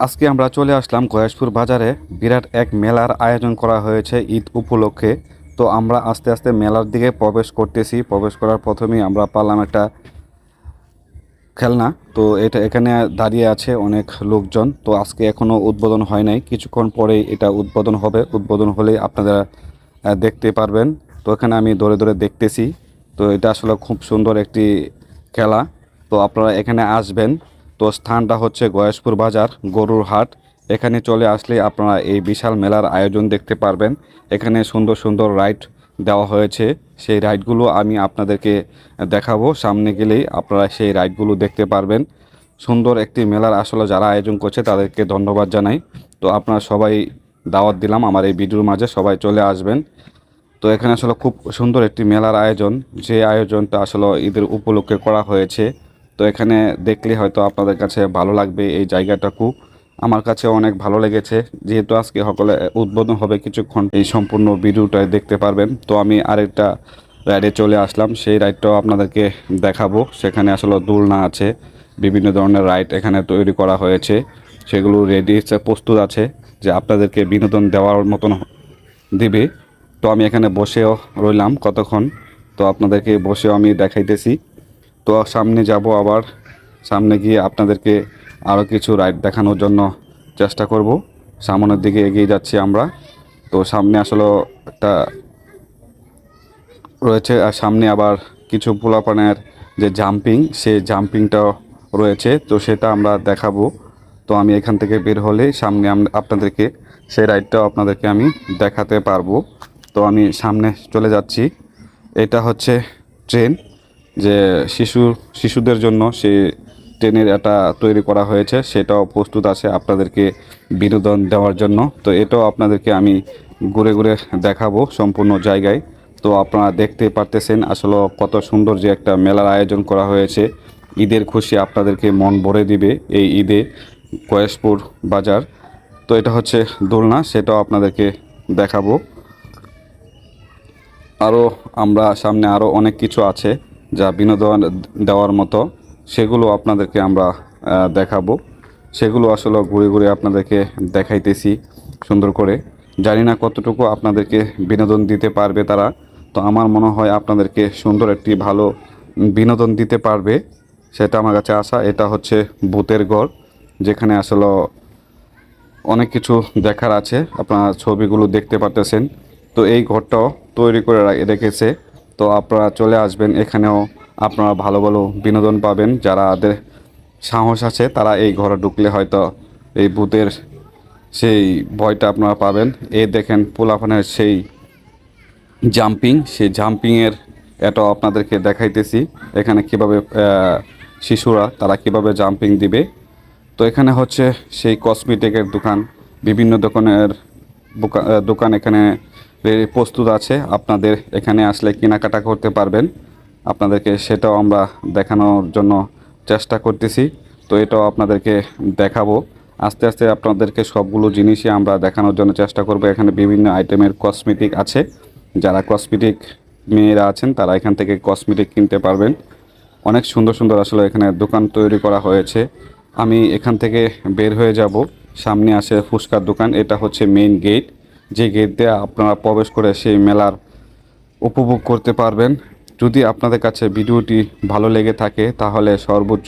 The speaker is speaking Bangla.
আজকে আমরা চলে আসলাম গয়েশপুর বাজারে। বিরাট এক মেলার আয়োজন করা হয়েছে ঈদ উপলক্ষে। তো আমরা আস্তে আস্তে মেলার দিকে প্রবেশ করতেছি। প্রবেশ করার প্রথমেই আমরা পারলাম একটা খেলনা। তো এটা এখানে দাঁড়িয়ে আছে অনেক লোকজন। তো আজকে এখনও উদ্বোধন হয় নাই, কিছুক্ষণ পরেই এটা উদ্বোধন হবে। উদ্বোধন হলেই আপনারা দেখতে পারবেন। তো এখানে আমি ধরে ধরে দেখতেছি। তো এটা আসলে খুব সুন্দর একটি খেলা। তো আপনারা এখানে আসবেন। তো স্থানটা হচ্ছে গয়েশপুর বাজার, গরুর হাট। এখানে চলে আসলে আপনারা এই বিশাল মেলার আয়োজন দেখতে পারবেন। এখানে সুন্দর সুন্দর রাইড দেওয়া হয়েছে। সেই রাইডগুলো আমি আপনাদেরকে দেখাবো। সামনে গেলেই আপনারা সেই রাইডগুলো দেখতে পারবেন। সুন্দর একটি মেলার আসলে যারা আয়োজন করছে তাদেরকে ধন্যবাদ জানাই। তো আপনারা সবাই দাওয়াত দিলাম আমার এই ভিডিওর মাঝে, সবাই চলে আসবেন। তো এখানে আসলে খুব সুন্দর একটি মেলার আয়োজন, যে আয়োজনটা আসলে ঈদের উপলক্ষে করা হয়েছে। তো এখানে দেখলে হয়তো আপনাদের কাছে ভালো লাগবে। এই জায়গাটাকু আমার কাছে অনেক ভালো লেগেছে। যেহেতু আজকে সকলে উদ্বোধন হবে, কিছুক্ষণ এই সম্পূর্ণ ভিডিওটা দেখতে পারবেন। তো আমি আরেকটা রাইডে চলে আসলাম, সেই রাইডটাও আপনাদেরকে দেখাবো। সেখানে আসলে দোলনা আছে, বিভিন্ন ধরনের রাইড এখানে তৈরি করা হয়েছে। সেগুলো রেডি প্রস্তুত আছে যে আপনাদেরকে বিনোদন দেওয়ার মতন দিবে। তো আমি এখানে বসেও রইলাম কতক্ষণ। তো আপনাদেরকে বসেও আমি দেখাইতেছি। তো সামনে যাব, আবার সামনে গিয়ে আপনাদেরকে আরও কিছু রাইড দেখানোর জন্য চেষ্টা করব। সামনের দিকে এগিয়ে যাচ্ছি আমরা। তো সামনে আসলে একটা রয়েছে, আর সামনে আবার কিছু পোলাপানের যে জাম্পিং, সেই জাম্পিংটাও রয়েছে। তো সেটা আমরা দেখাবো। তো আমি এখান থেকে বের হলে সামনে আপনাদেরকে সেই রাইডটাও আপনাদেরকে আমি দেখাতে পারবো। তো আমি সামনে চলে যাচ্ছি। এটা হচ্ছে ট্রেন, যে শিশুদের জন্য সেই ট্রেনের এটা তৈরি করা হয়েছে, সেটাও প্রস্তুত আছে আপনাদেরকে বিনোদন দেওয়ার জন্য। তো এটাও আপনাদেরকে আমি ঘুরে ঘুরে দেখাবো সম্পূর্ণ জায়গায়। তো আপনারা দেখতে পারতেছেন আসলে কত সুন্দর যে একটা মেলার আয়োজন করা হয়েছে। ঈদের খুশি আপনাদেরকে মন ভরে দিবে এই ঈদে গয়েশপুর বাজার। তো এটা হচ্ছে দোলনা, সেটাও আপনাদেরকে দেখাবো। আরও আমরা সামনে আরও অনেক কিছু আছে যা বিনোদন দেওয়ার মতো, সেগুলো আপনাদেরকে আমরা দেখাবো। সেগুলো আসলে ঘুরে ঘুরে আপনাদেরকে দেখাইতেছি সুন্দর করে। জানি না কতটুকু আপনাদেরকে বিনোদন দিতে পারবে তারা। তো আমার মনে হয় আপনাদেরকে সুন্দর একটি ভালো বিনোদন দিতে পারবে, সেটা আমার কাছে আশা। এটা হচ্ছে ভূতের ঘর, যেখানে আসলে অনেক কিছু দেখার আছে। আপনারা ছবিগুলো দেখতে পারতেছেন। তো এই ঘরটাও তৈরি করে রেখেছে। তো আপনারা চলে আসবেন, এখানেও আপনারা ভালো ভালো বিনোদন পাবেন। যাদের সাহস আছে তারা এই ঘরে ঢুকলে হয়তো এই ভূতের সেই ভয়টা আপনারা পাবেন। এই দেখেন পোলাপানের সেই জাম্পিং, সেই জাম্পিংয়ের এটাও আপনাদেরকে দেখাইতেছি। এখানে কিভাবে শিশুরা তারা কিভাবে জাম্পিং দিবে। তো এখানে হচ্ছে সেই কসমেটিকের দোকান, বিভিন্ন দোকানের দোকান এখানে প্রস্তুত আছে। আপনাদের এখানে আসলে কেনাকাটা করতে পারবেন। আপনাদেরকে সেটাও আমরা দেখানোর জন্য চেষ্টা করতেছি। তো এটাও আপনাদেরকে দেখাবো। আস্তে আস্তে আপনাদেরকে সবগুলো জিনিসই আমরা দেখানোর জন্য চেষ্টা করব। এখানে বিভিন্ন আইটেমের কসমেটিক আছে। যারা কসমেটিক মেয়েরা আছেন তারা এখান থেকে কসমেটিক কিনতে পারবেন। অনেক সুন্দর সুন্দর আসলে এখানে দোকান তৈরি করা হয়েছে। আমি এখান থেকে বের হয়ে যাব, সামনে আসে ফুচকার দোকান। এটা হচ্ছে মেইন গেট, যে গেট দিয়ে আপনারা প্রবেশ করে সেই মেলার উপভোগ করতে পারবেন। যদি আপনাদের কাছে ভিডিওটি ভালো লেগে থাকে তাহলে সর্বোচ্চ